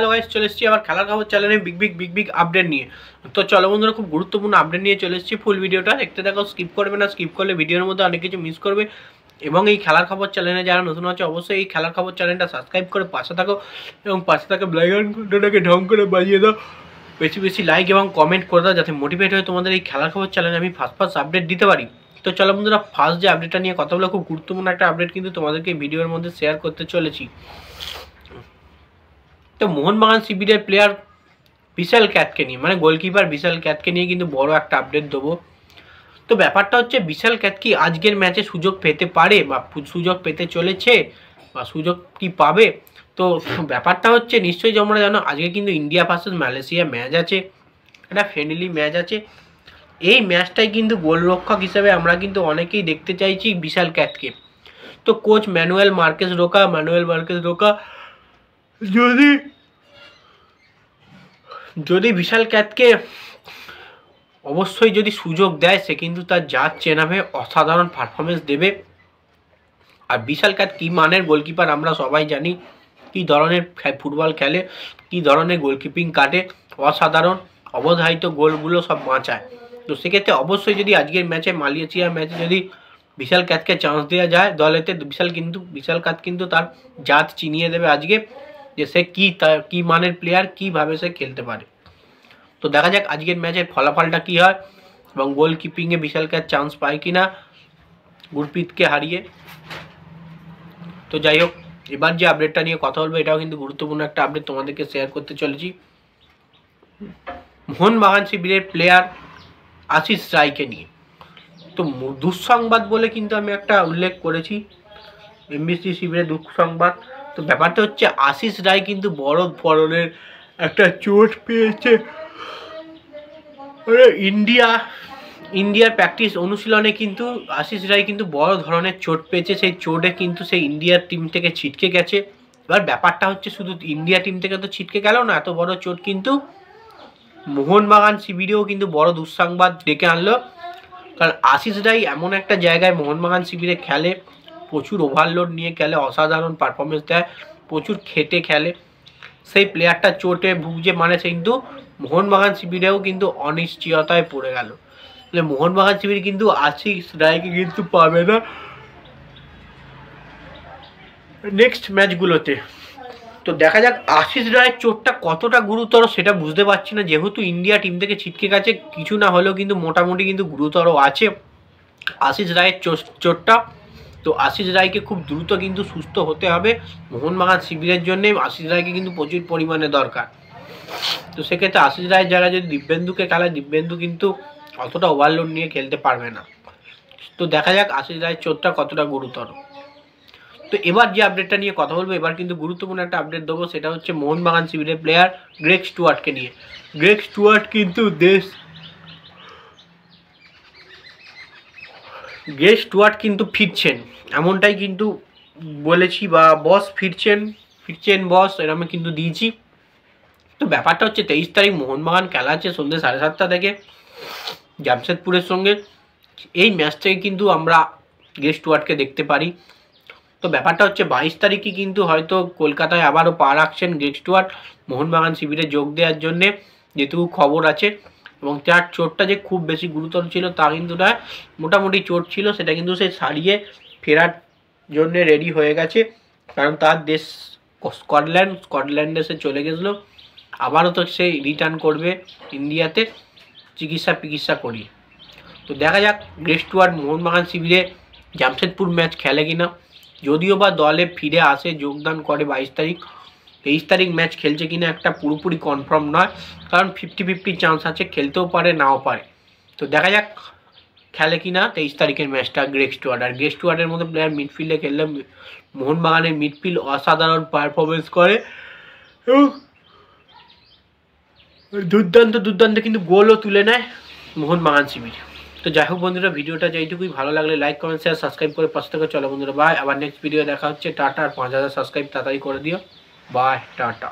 Hello guys, চলে এসেছি আবার খেলার খবর চ্যানেলে বিগ আপডেট নিয়ে। তো চলো বন্ধুরা, খুব গুরুত্বপূর্ণ আপডেট নিয়ে চলে এসেছি। ফুল ভিডিওটা দেখতে থাকো, স্কিপ করবে না। স্কিপ করলে ভিডিওর মধ্যে অনেক কিছু মিস করবে। এবং এই খেলার খবর চ্যানেলে যারা নতুন আছে অবশ্যই এই খেলার খবর চ্যানেলটা সাবস্ক্রাইব করে পাশে থাকো এবং পাশে থাকা বেল আইকনটাকে ঢং করে বাজিয়ে দাও। বেশি লাইক এবং কমেন্ট করে দাও, যাতে মোটিভেট হয়ে তোমাদের এই খেলার খবর চ্যানেলে আমি ফার্স্ট আপডেট দিতে পারি। তো চলো বন্ধুরা, ফার্স্ট যে আপডেটটা নিয়ে কথা বলে, খুব গুরুত্বপূর্ণ একটা আপডেট কিন্তু তোমাদেরকে ভিডিওর মধ্যে শেয়ার করতে চলেছি। তো মোহনবাগান শিবিরের প্লেয়ার বিশাল ক্যাতকে নিয়ে, মানে গোলকিপার বিশাল ক্যাতকে নিয়ে কিন্তু বড় একটা আপডেট দেবো। তো ব্যাপারটা হচ্ছে, বিশাল ক্যাত কি আজকের ম্যাচে সুযোগ পেতে পারে বা সুযোগ পেতে চলেছে বা সুযোগ কি পাবে? তো ব্যাপারটা হচ্ছে, নিশ্চয়ই তোমরা জানো আজকে কিন্তু ইন্ডিয়া ভার্সেস মালয়েশিয়া ম্যাচ আছে, একটা ফ্রেন্ডলি ম্যাচ আছে। এই ম্যাচটাই কিন্তু গোলরক্ষক হিসেবে আমরা কিন্তু অনেকেই দেখতে চাইছি বিশাল ক্যাতকে। তো কোচ ম্যানুয়েল মার্কেস রোকা যদি বিশাল ক্যাতকে অবশ্যই যদি সুযোগ দেয়, সে কিন্তু তার জাত চেনাবে, অসাধারণ পারফরমেন্স দেবে। আর বিশাল ক্যাত কী মানের গোলকিপার আমরা সবাই জানি, কী ধরনের ফুটবল খেলে, কী ধরনের গোলকিপিং কাটে, অসাধারণ অবধারিত গোলগুলো সব বাঁচায়। তো সেক্ষেত্রে অবশ্যই যদি আজকের ম্যাচে মালয়েশিয়ার ম্যাচে যদি বিশাল ক্যাতকে চান্স দেওয়া যায় দলেতে, বিশাল ক্যাত কিন্তু তার জাত চিনিয়ে দেবে আজকে, যে সে কী মানের প্লেয়ার, কীভাবে সে খেলতে পারে। তো দেখা যাক আজকের ম্যাচের ফলাফলটা কী হয় এবং গোলকিপিংয়ে বিশাল ক্যাত চান্স পায় কিনা গুরপ্রীতকে হারিয়ে। তো যাই হোক, এবার যে আপডেটটা নিয়ে কথা বলবো, এটাও কিন্তু গুরুত্বপূর্ণ একটা আপডেট তোমাদেরকে শেয়ার করতে চলেছি। মোহনবাগান শিবিরের প্লেয়ার আশিস রায়কে নিয়ে। তো দুঃসংবাদ বলে কিন্তু আমি একটা উল্লেখ করেছি, এমবিসি শিবিরের দুঃসংবাদ। তো ব্যাপারটা হচ্ছে, আশিস রায় কিন্তু বড় ধরনের একটা চোট পেয়েছে। ইন্ডিয়ার প্র্যাকটিস অনুশীলনে কিন্তু আশিস রায় কিন্তু বড় ধরনের চোট পেয়েছে। সেই চোটে কিন্তু সেই ইন্ডিয়ার টিম থেকে ছিটকে গেছে। এবার ব্যাপারটা হচ্ছে, শুধু ইন্ডিয়া টিম থেকে তো ছিটকে গেল না, এত বড় চোট কিন্তু মোহনবাগান শিবিরেও কিন্তু বড় দুঃসংবাদ ডেকে আনলো। কারণ আশিস রায় এমন একটা জায়গায় মোহনবাগান শিবিরে খেলে, প্রচুর ওভারলোড নিয়ে খেলে, অসাধারণ পারফরমেন্স দেয়, প্রচুর খেটে খেলে। সেই প্লেয়ারটা চোটে ভুগছে, মানে সে কিন্তু মোহনবাগান শিবিরেও কিন্তু অনিশ্চয়তায় পড়ে গেল। মোহনবাগান শিবির কিন্তু আশিস রায়কে কিন্তু পাবে না নেক্সট ম্যাচগুলোতে। তো দেখা যাক আশিস রায়ের চোটটা কতটা গুরুতর সেটা বুঝতে পারছি না, যেহেতু ইন্ডিয়া টিম থেকে ছিটকে গেছে, কিছু না হলেও কিন্তু মোটামুটি কিন্তু গুরুতর আছে আশিস রায়ের চোটটা। তো আশিস রায়কে খুব দ্রুত কিন্তু সুস্থ হতে হবে মোহনবাগান শিবিরের জন্যে। আশিস রায়কে কিন্তু প্রচুর পরিমাণে দরকার। তো সেক্ষেত্রে আশিস রায়ের জায়গায় যদি দিব্যেন্দুকে খেলায়, দিব্যেন্দু কিন্তু অতটা ওভারলোড নিয়ে খেলতে পারবে না। তো দেখা যাক আশিস রায়ের চোটটা কতটা গুরুতর। তো এবার যে আপডেটটা নিয়ে কথা বলবো, এবার কিন্তু গুরুত্বপূর্ণ একটা আপডেট দেবো, সেটা হচ্ছে মোহনবাগান শিবিরের প্লেয়ার গ্রেগ স্টুয়ার্টকে নিয়ে। গ্রেগ স্টুয়ার্ট কিন্তু ফিরছেন, এমনটাই কিন্তু বলেছি, বা বস ফিরছেন বস, এরকম কিন্তু দিয়েছি। তো ব্যাপারটা হচ্ছে, 23 তারিখ মোহনবাগান খেলা আছে সন্ধ্যে 7:30 থেকে জামশেদপুরের সঙ্গে। এই ম্যাচ থেকে কিন্তু আমরা গ্রেগ স্টুয়ার্টকে দেখতে পারি। তো ব্যাপারটা হচ্ছে, 22 তারিখে কিন্তু হয়তো কলকাতায় আবারও পা রাখছেন গ্রেগ স্টুয়ার্ট মোহনবাগান শিবিরে যোগ দেওয়ার জন্যে, যেটুকু খবর আছে। এবং তার চোটটা যে খুব বেশি গুরুতর ছিল তা কিন্তু নয়, মোটামুটি চোট ছিল, সেটা কিন্তু সে সারিয়ে ফেরার জন্য রেডি হয়ে গেছে। কারণ তার দেশ স্কটল্যান্ডে সে চলে গেছিলো, আবারও তো সে রিটার্ন করবে ইন্ডিয়াতে চিকিৎসা করিয়ে। তো দেখা যাক গ্রেগ স্টুয়ার্ট মোহনবাগান শিবিরে জামশেদপুর ম্যাচ খেলে কিনা, যদিও বা দলে ফিরে আসে, যোগদান করে 22 তারিখ। 23 তারিখ ম্যাচ খেলছে কিনা একটা পুরোপুরি কনফার্ম নয়, কারণ 50-50 চান্স আছে, খেলতেও পারে নাও পারে। তো দেখা যাক খেলে কিনা 23 তারিখের ম্যাচটা গ্রেগ স্টুয়ার্ট। আর গ্রেগ স্টুয়ার্টের মতো প্লেয়ার মিডফিল্ডে খেললে মোহনবাগানের মিডফিল্ড অসাধারণ পারফরমেন্স করে এবং দুর্দান্ত কিন্তু গোলও তুলে নেয় মোহনবাগান শিবির। তো যাই হোক বন্ধুরা, ভিডিওটা যেইটুকুই, ভালো লাগলে লাইক কমেন্ট শেয়ার সাবস্ক্রাইব করে পাশে থেকে চলো বন্ধুরা, বাই। আবার নেক্সট ভিডিও দেখা হচ্ছে, টাটা। আর 5000 সাবস্ক্রাইব তাড়াতাড়ি করে দিও, বাই, টাটা।